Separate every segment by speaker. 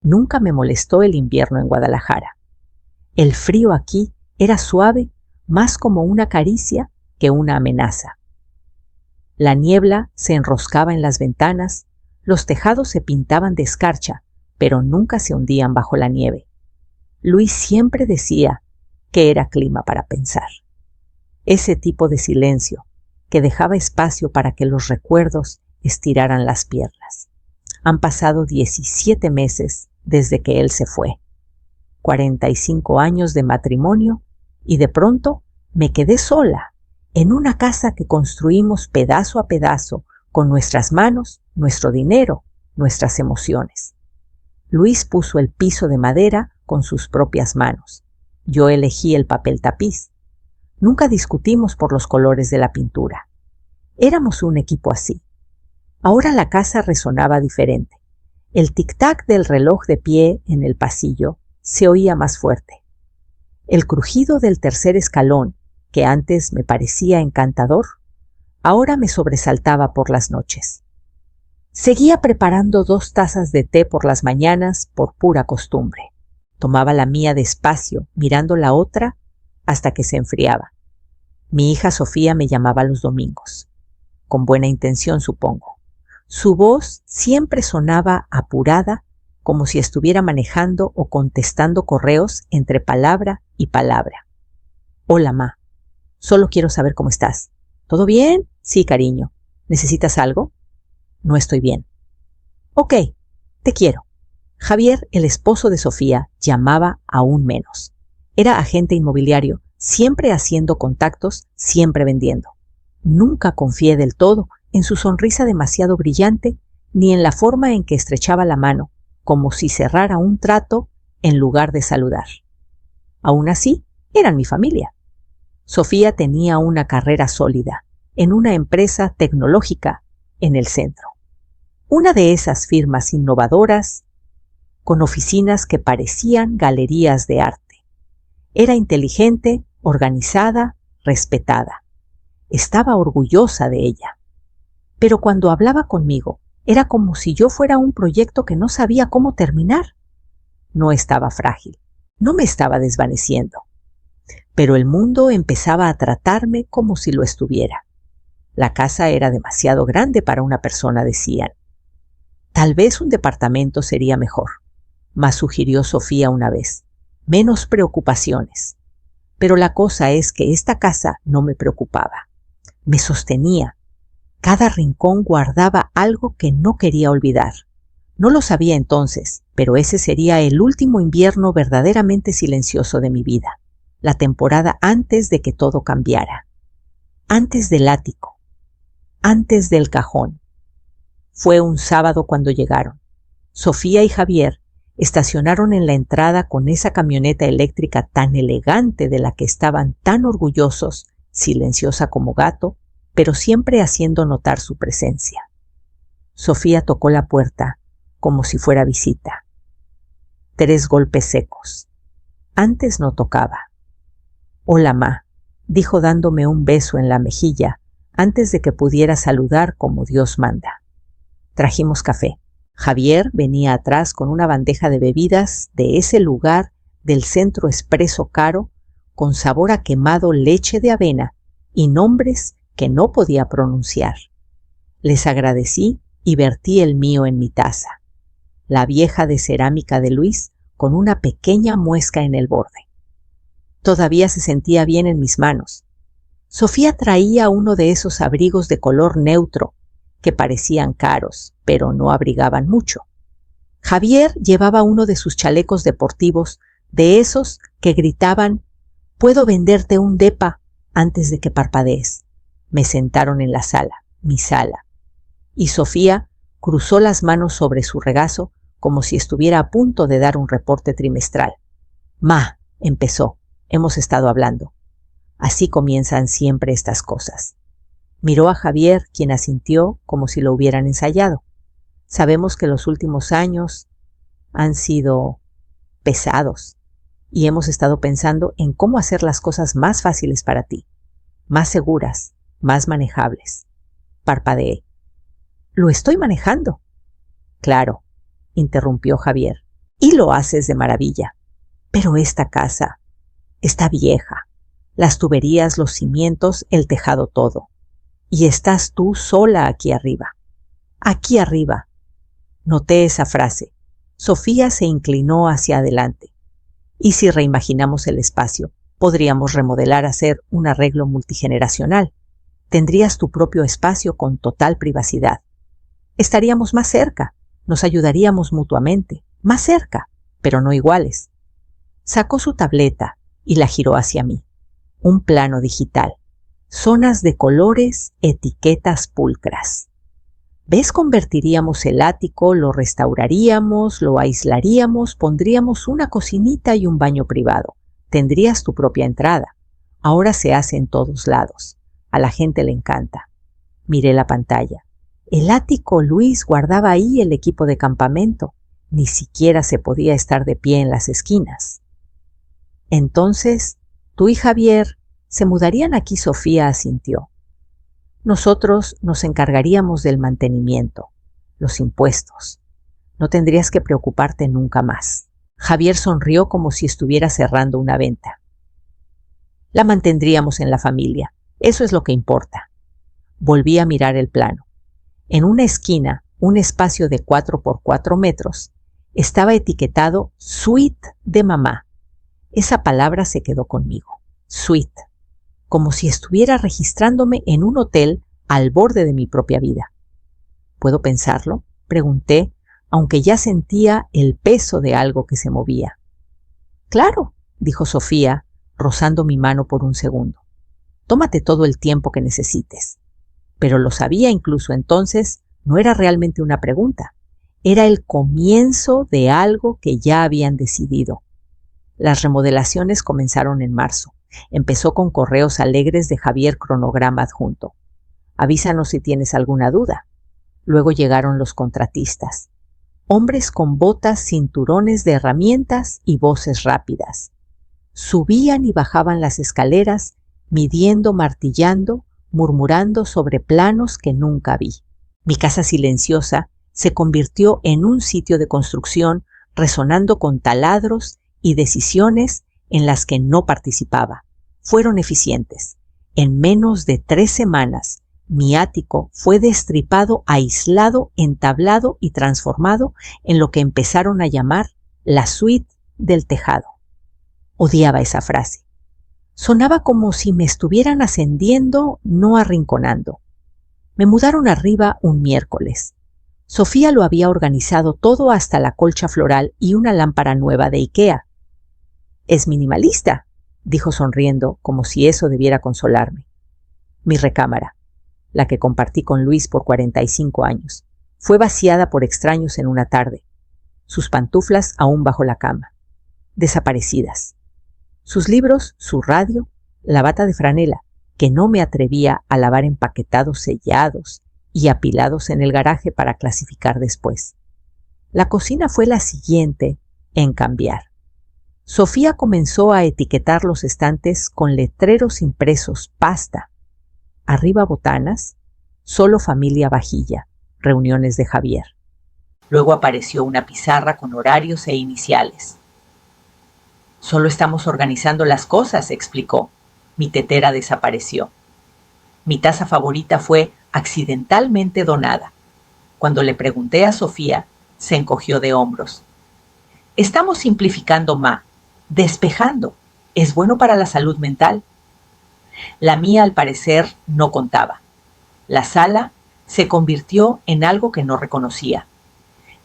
Speaker 1: Nunca me molestó el invierno en Guadalajara. El frío aquí era suave, más como una caricia que una amenaza. La niebla se enroscaba en las ventanas, los tejados se pintaban de escarcha, pero nunca se hundían bajo la nieve. Luis siempre decía que era clima para pensar. Ese tipo de silencio que dejaba espacio para que los recuerdos estiraran las piernas. Han pasado 17 meses desde que él se fue. 45 años de matrimonio y de pronto me quedé sola en una casa que construimos pedazo a pedazo con nuestras manos, nuestro dinero, nuestras emociones. Luis puso el piso de madera con sus propias manos. Yo elegí el papel tapiz. Nunca discutimos por los colores de la pintura. Éramos un equipo así. Ahora la casa resonaba diferente. El tic-tac del reloj de pie en el pasillo se oía más fuerte. El crujido del tercer escalón, que antes me parecía encantador, ahora me sobresaltaba por las noches. Seguía preparando 2 tazas de té por las mañanas por pura costumbre. Tomaba la mía despacio, mirando la otra, hasta que se enfriaba. Mi hija Sofía me llamaba los domingos. Con buena intención, supongo. Su voz siempre sonaba apurada, como si estuviera manejando o contestando correos entre palabra y palabra. Hola, ma. Solo quiero saber cómo estás. ¿Todo bien? Sí, cariño. ¿Necesitas algo? No estoy bien. Ok, te quiero. Javier, el esposo de Sofía, llamaba aún menos. Era agente inmobiliario, siempre haciendo contactos, siempre vendiendo. Nunca confié del todo en su sonrisa demasiado brillante, ni en la forma en que estrechaba la mano, como si cerrara un trato en lugar de saludar. Aún así, eran mi familia. Sofía tenía una carrera sólida en una empresa tecnológica en el centro. Una de esas firmas innovadoras con oficinas que parecían galerías de arte. Era inteligente, organizada, respetada. Estaba orgullosa de ella. Pero cuando hablaba conmigo, era como si yo fuera un proyecto que no sabía cómo terminar. No estaba frágil, no me estaba desvaneciendo. Pero el mundo empezaba a tratarme como si lo estuviera. La casa era demasiado grande para una persona, decían. Tal vez un departamento sería mejor, mas sugirió Sofía una vez. Menos preocupaciones. Pero la cosa es que esta casa no me preocupaba. Me sostenía. Cada rincón guardaba algo que no quería olvidar. No lo sabía entonces, pero ese sería el último invierno verdaderamente silencioso de mi vida. La temporada antes de que todo cambiara. Antes del ático. Antes del cajón. Fue un sábado cuando llegaron. Sofía y Javier estacionaron en la entrada con esa camioneta eléctrica tan elegante de la que estaban tan orgullosos, silenciosa como gato, pero siempre haciendo notar su presencia. Sofía tocó la puerta como si fuera visita. 3 golpes secos. Antes no tocaba. Hola, ma, dijo dándome un beso en la mejilla antes de que pudiera saludar como Dios manda. Trajimos café. Javier venía atrás con una bandeja de bebidas de ese lugar del centro expreso caro, con sabor a quemado leche de avena y nombres que no podía pronunciar. Les agradecí y vertí el mío en mi taza, la vieja de cerámica de Luis con una pequeña muesca en el borde. Todavía se sentía bien en mis manos. Sofía traía uno de esos abrigos de color neutro que parecían caros, pero no abrigaban mucho. Javier llevaba uno de sus chalecos deportivos, de esos que gritaban, «Puedo venderte un depa antes de que parpadees». Me sentaron en la sala, mi sala, y Sofía cruzó las manos sobre su regazo como si estuviera a punto de dar un reporte trimestral. «Ma», empezó, «hemos estado hablando». Así comienzan siempre estas cosas. Miró a Javier, quien asintió como si lo hubieran ensayado. Sabemos que los últimos años han sido pesados y hemos estado pensando en cómo hacer las cosas más fáciles para ti, más seguras, más manejables. Parpadeé. «Lo estoy manejando». «Claro», interrumpió Javier. Y lo haces de maravilla. Pero esta casa está vieja. Las tuberías, los cimientos, el tejado todo. Y estás tú sola aquí arriba. Aquí arriba. Noté esa frase. Sofía se inclinó hacia adelante. Y si reimaginamos el espacio, podríamos remodelar, hacer un arreglo multigeneracional. Tendrías tu propio espacio con total privacidad. Estaríamos más cerca, nos ayudaríamos mutuamente, más cerca, pero no iguales. Sacó su tableta y la giró hacia mí. Un plano digital. Zonas de colores, etiquetas pulcras. ¿Ves? Convertiríamos el ático, lo restauraríamos, lo aislaríamos, pondríamos una cocinita y un baño privado. Tendrías tu propia entrada. Ahora se hace en todos lados. A la gente le encanta. Miré la pantalla. El ático, Luis, guardaba ahí el equipo de campamento. Ni siquiera se podía estar de pie en las esquinas. Entonces, tú y Javier se mudarían aquí. Sofía asintió. Nosotros nos encargaríamos del mantenimiento, los impuestos. No tendrías que preocuparte nunca más. Javier sonrió como si estuviera cerrando una venta. La mantendríamos en la familia. Eso es lo que importa. Volví a mirar el plano. En una esquina, un espacio de 4 por 4 metros, estaba etiquetado Suite de mamá. Esa palabra se quedó conmigo. Suite. Como si estuviera registrándome en un hotel al borde de mi propia vida. ¿Puedo pensarlo?, pregunté, aunque ya sentía el peso de algo que se movía. Claro, dijo Sofía, rozando mi mano por un segundo. Tómate todo el tiempo que necesites. Pero lo sabía incluso entonces, no era realmente una pregunta. Era el comienzo de algo que ya habían decidido. Las remodelaciones comenzaron en marzo. Empezó con correos alegres de Javier, cronograma adjunto. Avísanos si tienes alguna duda. Luego llegaron los contratistas. Hombres con botas, cinturones de herramientas y voces rápidas. Subían y bajaban las escaleras, midiendo, martillando, murmurando sobre planos que nunca vi. Mi casa silenciosa se convirtió en un sitio de construcción, resonando con taladros y decisiones en las que no participaba. Fueron eficientes. En menos de 3 semanas, mi ático fue destripado, aislado, entablado y transformado en lo que empezaron a llamar la suite del tejado. Odiaba esa frase. Sonaba como si me estuvieran ascendiendo, no arrinconando. Me mudaron arriba un miércoles. Sofía lo había organizado todo hasta la colcha floral y una lámpara nueva de IKEA. «Es minimalista», dijo sonriendo, como si eso debiera consolarme. Mi recámara, la que compartí con Luis por 45 años, fue vaciada por extraños en una tarde. Sus pantuflas aún bajo la cama. Desaparecidas. Sus libros, su radio, la bata de franela, que no me atrevía a lavar, empaquetados, sellados y apilados en el garaje para clasificar después. La cocina fue la siguiente en cambiar. Sofía comenzó a etiquetar los estantes con letreros impresos, pasta. Arriba botanas, solo familia vajilla, reuniones de Javier. Luego apareció una pizarra con horarios e iniciales. Solo estamos organizando las cosas, explicó. Mi tetera desapareció. Mi taza favorita fue accidentalmente donada. Cuando le pregunté a Sofía, se encogió de hombros. Estamos simplificando, ma, despejando. Es bueno para la salud mental. La mía, al parecer, no contaba. La sala se convirtió en algo que no reconocía.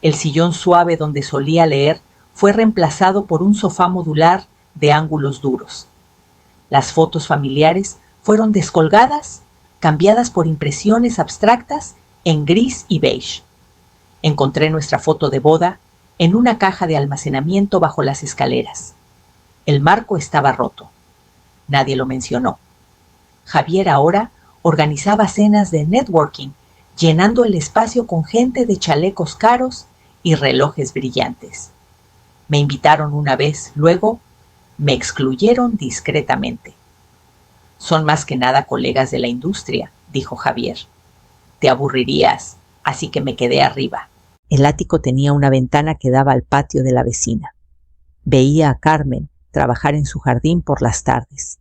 Speaker 1: El sillón suave donde solía leer fue reemplazado por un sofá modular de ángulos duros. Las fotos familiares fueron descolgadas, cambiadas por impresiones abstractas en gris y beige. Encontré nuestra foto de boda en una caja de almacenamiento bajo las escaleras. El marco estaba roto. Nadie lo mencionó. Javier ahora organizaba cenas de networking, llenando el espacio con gente de chalecos caros y relojes brillantes. Me invitaron una vez, luego me excluyeron discretamente. Son más que nada colegas de la industria, dijo Javier. Te aburrirías, así que me quedé arriba. El ático tenía una ventana que daba al patio de la vecina. Veía a Carmen trabajar en su jardín por las tardes.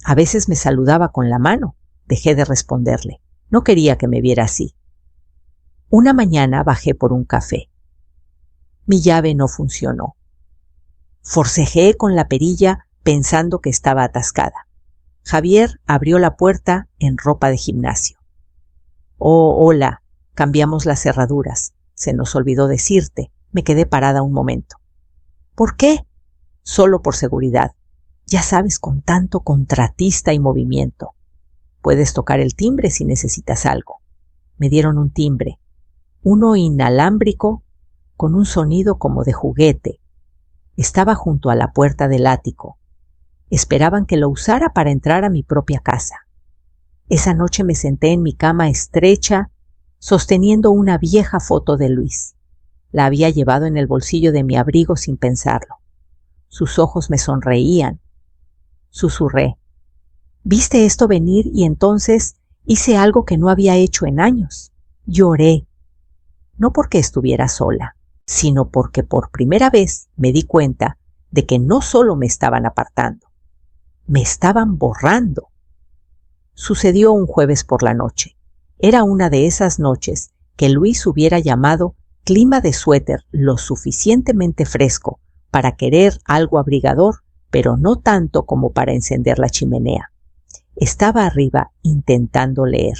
Speaker 1: A veces me saludaba con la mano. Dejé de responderle. No quería que me viera así. Una mañana bajé por un café. Mi llave no funcionó. Forcejeé con la perilla pensando que estaba atascada. Javier abrió la puerta en ropa de gimnasio. Oh, hola, cambiamos las cerraduras. Se nos olvidó decirte. Me quedé parada un momento. ¿Por qué? Solo por seguridad. Ya sabes, con tanto contratista y movimiento. Puedes tocar el timbre si necesitas algo. Me dieron un timbre, uno inalámbrico con un sonido como de juguete. Estaba junto a la puerta del ático. Esperaban que lo usara para entrar a mi propia casa. Esa noche me senté en mi cama estrecha, sosteniendo una vieja foto de Luis. La había llevado en el bolsillo de mi abrigo sin pensarlo. Sus ojos me sonreían. Susurré. ¿Viste esto venir? Y entonces hice algo que no había hecho en años. Lloré. No porque estuviera sola, sino porque por primera vez me di cuenta de que no solo me estaban apartando, me estaban borrando. Sucedió un jueves por la noche. Era una de esas noches que Luis hubiera llamado clima de suéter lo suficientemente fresco para querer algo abrigador, pero no tanto como para encender la chimenea. Estaba arriba intentando leer.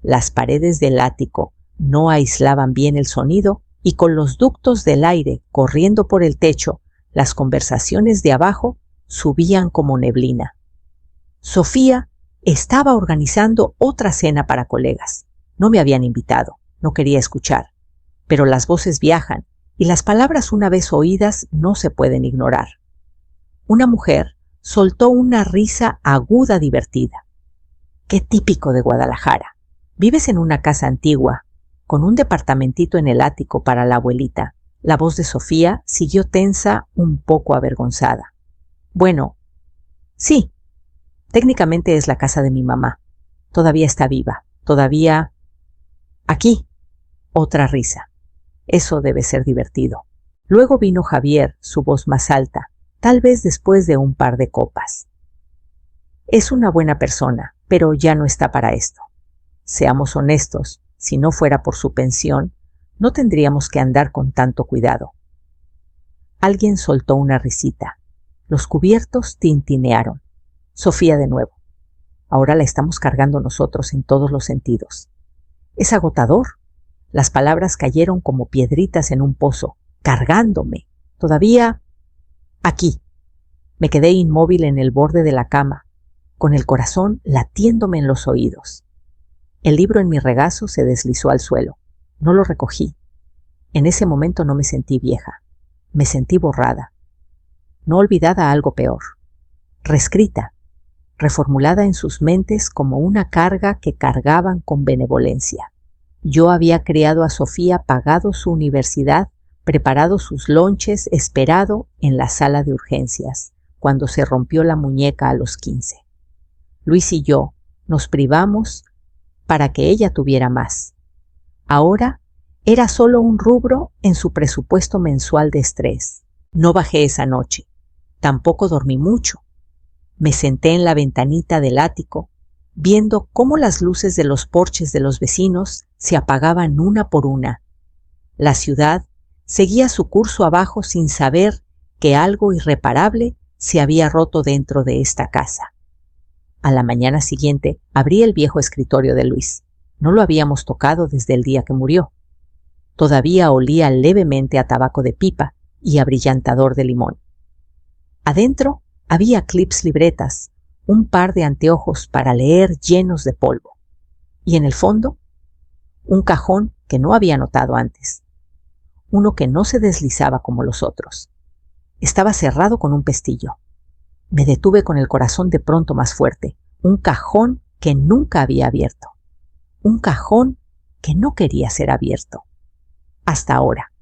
Speaker 1: Las paredes del ático no aislaban bien el sonido y con los ductos del aire corriendo por el techo, las conversaciones de abajo subían como neblina. Sofía estaba organizando otra cena para colegas. No me habían invitado, no quería escuchar. Pero las voces viajan y las palabras una vez oídas no se pueden ignorar. Una mujer soltó una risa aguda divertida. ¡Qué típico de Guadalajara! Vives en una casa antigua, con un departamentito en el ático para la abuelita. La voz de Sofía siguió tensa, un poco avergonzada. Bueno, sí, técnicamente es la casa de mi mamá. Todavía está viva, todavía... Aquí, otra risa. Eso debe ser divertido. Luego vino Javier, su voz más alta, tal vez después de un par de copas. Es una buena persona, pero ya no está para esto. Seamos honestos, si no fuera por su pensión, no tendríamos que andar con tanto cuidado. Alguien soltó una risita. Los cubiertos tintinearon. Sofía de nuevo. Ahora la estamos cargando nosotros en todos los sentidos. Es agotador. Las palabras cayeron como piedritas en un pozo, cargándome. Todavía... Aquí. Me quedé inmóvil en el borde de la cama, con el corazón latiéndome en los oídos. El libro en mi regazo se deslizó al suelo. No lo recogí. En ese momento no me sentí vieja. Me sentí borrada. No olvidada, algo peor. Reescrita, reformulada en sus mentes como una carga que cargaban con benevolencia. Yo había criado a Sofía, pagado su universidad, preparado sus lonches, esperado en la sala de urgencias, cuando se rompió la muñeca a los 15. Luis y yo nos privamos para que ella tuviera más. Ahora era solo un rubro en su presupuesto mensual de estrés. No bajé esa noche. Tampoco dormí mucho. Me senté en la ventanita del ático, viendo cómo las luces de los porches de los vecinos se apagaban una por una. La ciudad seguía su curso abajo sin saber que algo irreparable se había roto dentro de esta casa. A la mañana siguiente abrí el viejo escritorio de Luis. No lo habíamos tocado desde el día que murió. Todavía olía levemente a tabaco de pipa y a brillantador de limón. Adentro había clips, libretas, un par de anteojos para leer llenos de polvo. Y en el fondo, un cajón que no había notado antes. Uno que no se deslizaba como los otros. Estaba cerrado con un pestillo. Me detuve con el corazón de pronto más fuerte. Un cajón que nunca había abierto. Un cajón que no quería ser abierto. Hasta ahora.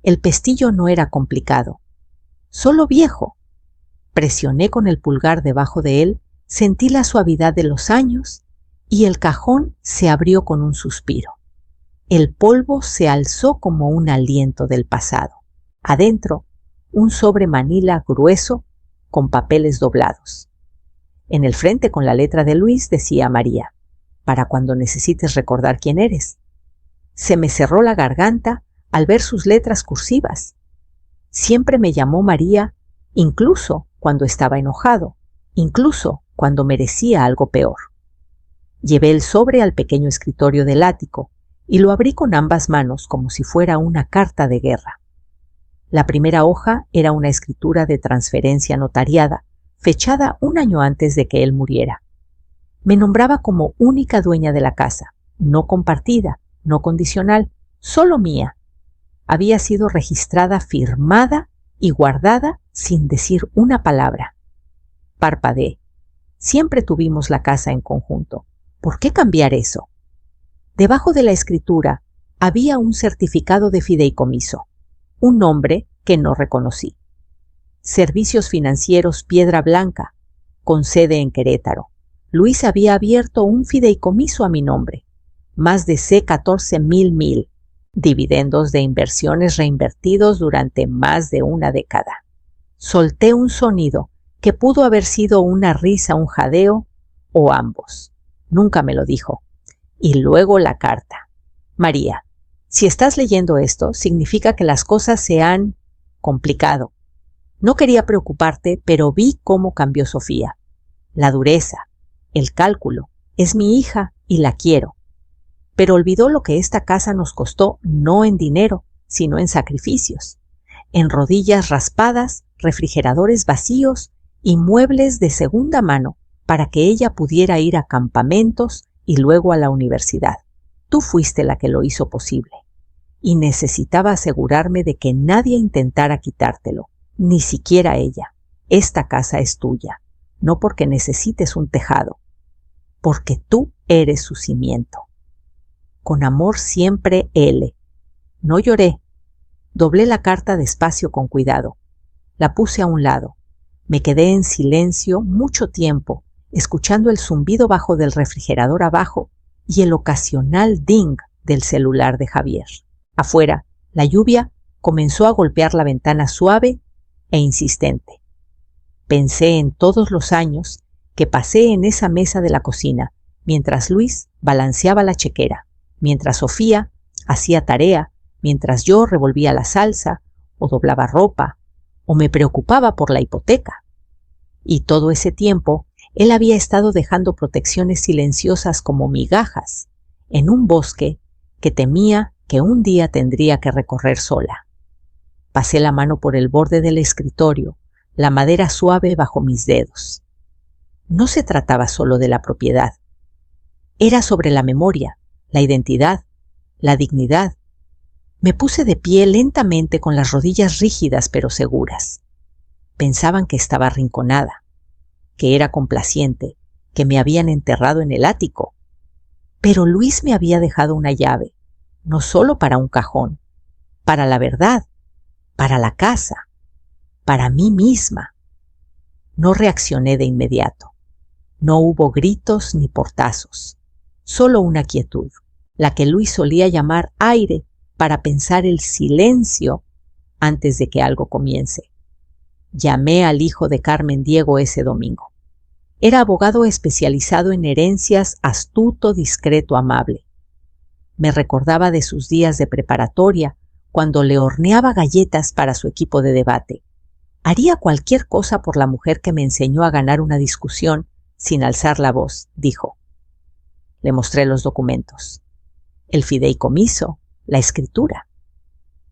Speaker 1: El pestillo no era complicado. Solo viejo. Presioné con el pulgar debajo de él, sentí la suavidad de los años y el cajón se abrió con un suspiro. El polvo se alzó como un aliento del pasado. Adentro, un sobre manila grueso con papeles doblados. En el frente, con la letra de Luis, decía María: para cuando necesites recordar quién eres. Se me cerró la garganta al ver sus letras cursivas. Siempre me llamó María, incluso cuando estaba enojado, incluso cuando merecía algo peor. Llevé el sobre al pequeño escritorio del ático y lo abrí con ambas manos como si fuera una carta de guerra. La primera hoja era una escritura de transferencia notariada, fechada un año antes de que él muriera. Me nombraba como única dueña de la casa, no compartida, no condicional, solo mía. Había sido registrada, firmada y guardada sin decir una palabra. Parpadeé. Siempre tuvimos la casa en conjunto. ¿Por qué cambiar eso? Debajo de la escritura había un certificado de fideicomiso, un nombre que no reconocí. Servicios Financieros Piedra Blanca, con sede en Querétaro. Luis había abierto un fideicomiso a mi nombre, más de C14.000, dividendos de inversiones reinvertidos durante más de una década. Solté un sonido que pudo haber sido una risa, un jadeo o ambos. Nunca me lo dijo. Y luego la carta. María, si estás leyendo esto, significa que las cosas se han complicado. No quería preocuparte, pero vi cómo cambió Sofía. La dureza, el cálculo. Es mi hija y la quiero. Pero olvidó lo que esta casa nos costó, no en dinero, sino en sacrificios. En rodillas raspadas, refrigeradores vacíos y muebles de segunda mano para que ella pudiera ir a campamentos y luego a la universidad. Tú fuiste la que lo hizo posible. Y necesitaba asegurarme de que nadie intentara quitártelo, ni siquiera ella. Esta casa es tuya, no porque necesites un tejado, porque tú eres su cimiento. Con amor siempre, L. No lloré. Doblé la carta despacio con cuidado. La puse a un lado. Me quedé en silencio mucho tiempo, escuchando el zumbido bajo del refrigerador abajo y el ocasional ding del celular de Javier. Afuera, la lluvia comenzó a golpear la ventana suave e insistente. Pensé en todos los años que pasé en esa mesa de la cocina, mientras Luis balanceaba la chequera, mientras Sofía hacía tarea, mientras yo revolvía la salsa o doblaba ropa o me preocupaba por la hipoteca. Y todo ese tiempo él había estado dejando protecciones silenciosas como migajas en un bosque que temía que un día tendría que recorrer sola. Pasé la mano por el borde del escritorio, la madera suave bajo mis dedos. No se trataba solo de la propiedad. Era sobre la memoria, la identidad, la dignidad. Me puse de pie lentamente con las rodillas rígidas pero seguras. Pensaban que estaba arrinconada, que era complaciente, que me habían enterrado en el ático. Pero Luis me había dejado una llave, no solo para un cajón, para la verdad, para la casa, para mí misma. No reaccioné de inmediato. No hubo gritos ni portazos, solo una quietud, la que Luis solía llamar aire para pensar el silencio antes de que algo comience. Llamé al hijo de Carmen Diego ese domingo. Era abogado especializado en herencias, astuto, discreto, amable. Me recordaba de sus días de preparatoria, cuando le horneaba galletas para su equipo de debate. Haría cualquier cosa por la mujer que me enseñó a ganar una discusión sin alzar la voz, dijo. Le mostré los documentos. El fideicomiso, la escritura.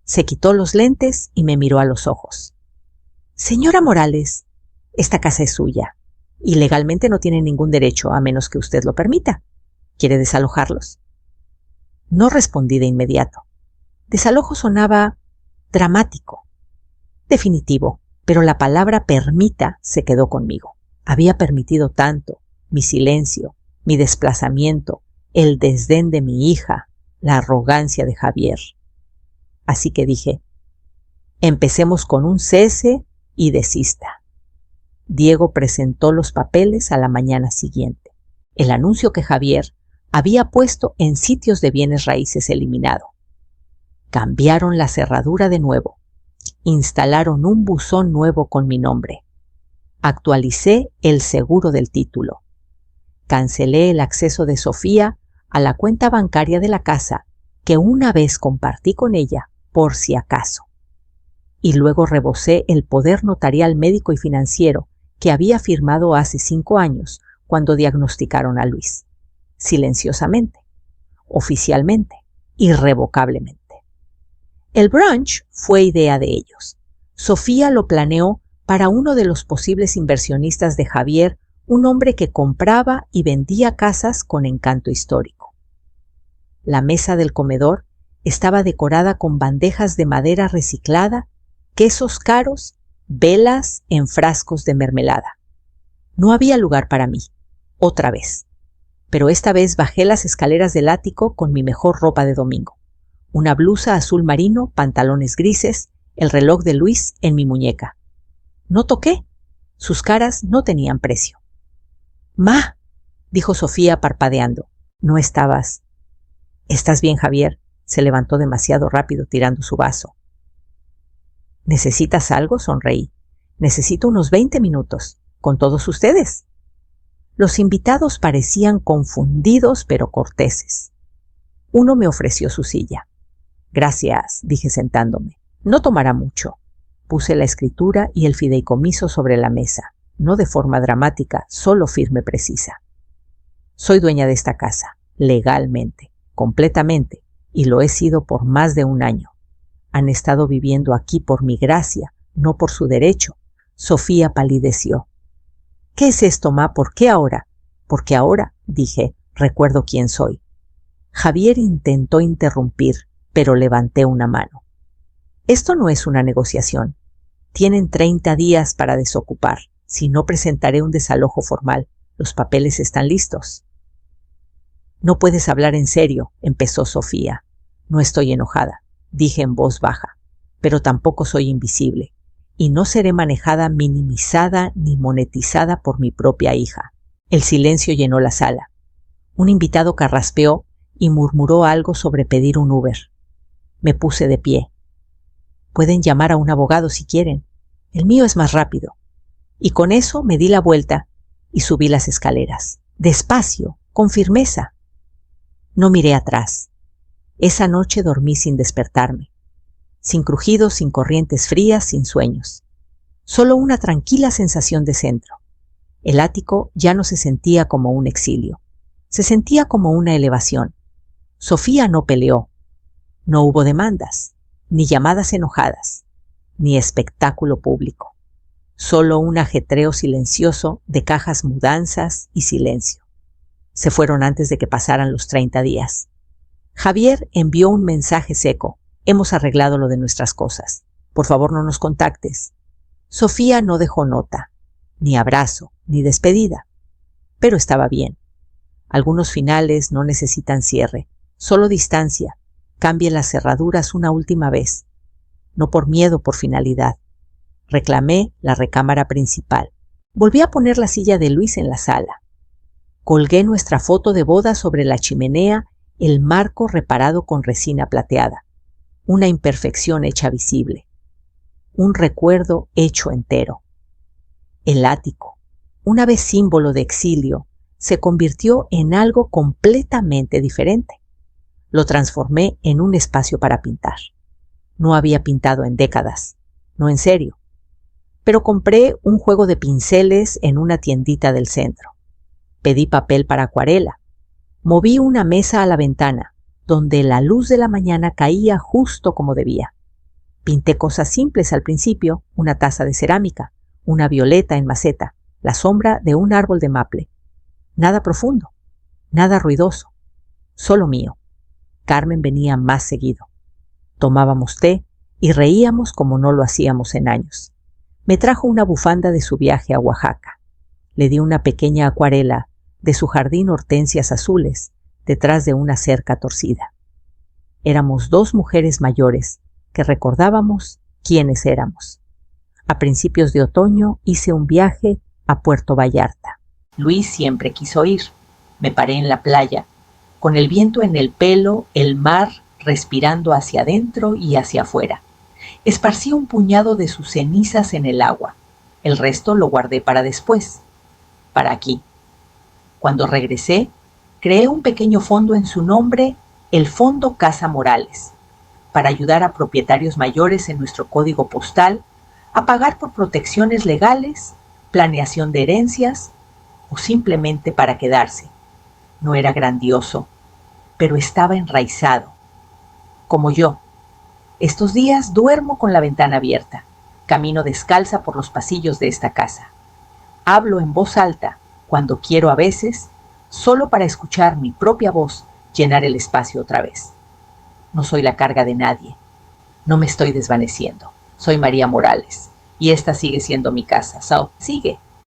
Speaker 1: Se quitó los lentes y me miró a los ojos. Señora Morales, esta casa es suya y legalmente no tiene ningún derecho a menos que usted lo permita. ¿Quiere desalojarlos? No respondí de inmediato. Desalojo sonaba dramático, definitivo, pero la palabra permita se quedó conmigo. Había permitido tanto, mi silencio, mi desplazamiento, el desdén de mi hija, la arrogancia de Javier. Así que dije, empecemos con un cese y desista. Diego presentó los papeles a la mañana siguiente. El anuncio que Javier había puesto en sitios de bienes raíces eliminado. Cambiaron la cerradura de nuevo. Instalaron un buzón nuevo con mi nombre. Actualicé el seguro del título. Cancelé el acceso de Sofía a la cuenta bancaria de la casa que una vez compartí con ella por si acaso. Y luego rebosé el poder notarial médico y financiero que había firmado hace 5 años cuando diagnosticaron a Luis. Silenciosamente, oficialmente, irrevocablemente. El brunch fue idea de ellos. Sofía lo planeó para uno de los posibles inversionistas de Javier, un hombre que compraba y vendía casas con encanto histórico. La mesa del comedor estaba decorada con bandejas de madera reciclada, quesos caros, velas en frascos de mermelada. No había lugar para mí, otra vez. Pero esta vez bajé las escaleras del ático con mi mejor ropa de domingo. Una blusa azul marino, pantalones grises, el reloj de Luis en mi muñeca. No toqué. Sus caras no tenían precio. «Ma», dijo Sofía parpadeando. «No estabas». «¿Estás bien, Javier?», se levantó demasiado rápido tirando su vaso. «¿Necesitas algo?», sonreí. «Necesito unos 20 minutos. ¿Con todos ustedes?». Los invitados parecían confundidos pero corteses. Uno me ofreció su silla. «Gracias», dije sentándome. «No tomará mucho». Puse la escritura y el fideicomiso sobre la mesa, no de forma dramática, solo firme precisa. «Soy dueña de esta casa, legalmente, completamente, y lo he sido por más de 1 año. Han estado viviendo aquí por mi gracia, no por su derecho». Sofía palideció. «¿Qué es esto, ma? ¿Por qué ahora?». «Porque ahora», dije, «recuerdo quién soy». Javier intentó interrumpir, pero levanté una mano. «Esto no es una negociación. Tienen 30 días para desocupar. Si no, presentaré un desalojo formal. Los papeles están listos». «No puedes hablar en serio», empezó Sofía. «No estoy enojada», dije en voz baja, «pero tampoco soy invisible. Y no seré manejada, minimizada ni monetizada por mi propia hija». El silencio llenó la sala. Un invitado carraspeó y murmuró algo sobre pedir un Uber. Me puse de pie. «Pueden llamar a un abogado si quieren. El mío es más rápido». Y con eso me di la vuelta y subí las escaleras. Despacio, con firmeza. No miré atrás. Esa noche dormí sin despertarme. Sin crujidos, sin corrientes frías, sin sueños. Solo una tranquila sensación de centro. El ático ya no se sentía como un exilio. Se sentía como una elevación. Sofía no peleó. No hubo demandas, ni llamadas enojadas, ni espectáculo público. Solo un ajetreo silencioso de cajas, mudanzas y silencio. Se fueron antes de que pasaran los 30 días. Javier envió un mensaje seco. «Hemos arreglado lo de nuestras cosas. Por favor, no nos contactes». Sofía no dejó nota, ni abrazo, ni despedida. Pero estaba bien. Algunos finales no necesitan cierre, solo distancia. Cambie las cerraduras una última vez. No por miedo, por finalidad. Reclamé la recámara principal. Volví a poner la silla de Luis en la sala. Colgué nuestra foto de boda sobre la chimenea, el marco reparado con resina plateada. Una imperfección hecha visible. Un recuerdo hecho entero. El ático, una vez símbolo de exilio, se convirtió en algo completamente diferente. Lo transformé en un espacio para pintar. No había pintado en décadas, no en serio. Pero compré un juego de pinceles en una tiendita del centro. Pedí papel para acuarela. Moví una mesa a la ventana, donde la luz de la mañana caía justo como debía. Pinté cosas simples al principio, una taza de cerámica, una violeta en maceta, la sombra de un árbol de maple. Nada profundo, nada ruidoso, solo mío. Carmen venía más seguido. Tomábamos té y reíamos como no lo hacíamos en años. Me trajo una bufanda de su viaje a Oaxaca. Le di una pequeña acuarela de su jardín hortensias azules detrás de una cerca torcida. Éramos 2 mujeres mayores que recordábamos quiénes éramos. A principios de otoño hice un viaje a Puerto Vallarta. Luis siempre quiso ir. Me paré en la playa. con el viento en el pelo, el mar respirando hacia adentro y hacia afuera. Esparcí un puñado de sus cenizas en el agua. El resto lo guardé para después, para aquí. Cuando regresé, creé un pequeño fondo en su nombre, el Fondo Casa Morales, para ayudar a propietarios mayores en nuestro código postal a pagar por protecciones legales, planeación de herencias o simplemente para quedarse. No era grandioso, pero estaba enraizado, como yo. Estos días duermo con la ventana abierta, camino descalza por los pasillos de esta casa. Hablo en voz alta, cuando quiero a veces, solo para escuchar mi propia voz llenar el espacio otra vez. No soy la carga de nadie. No me estoy desvaneciendo. Soy María Morales y esta sigue siendo mi casa. Sigue.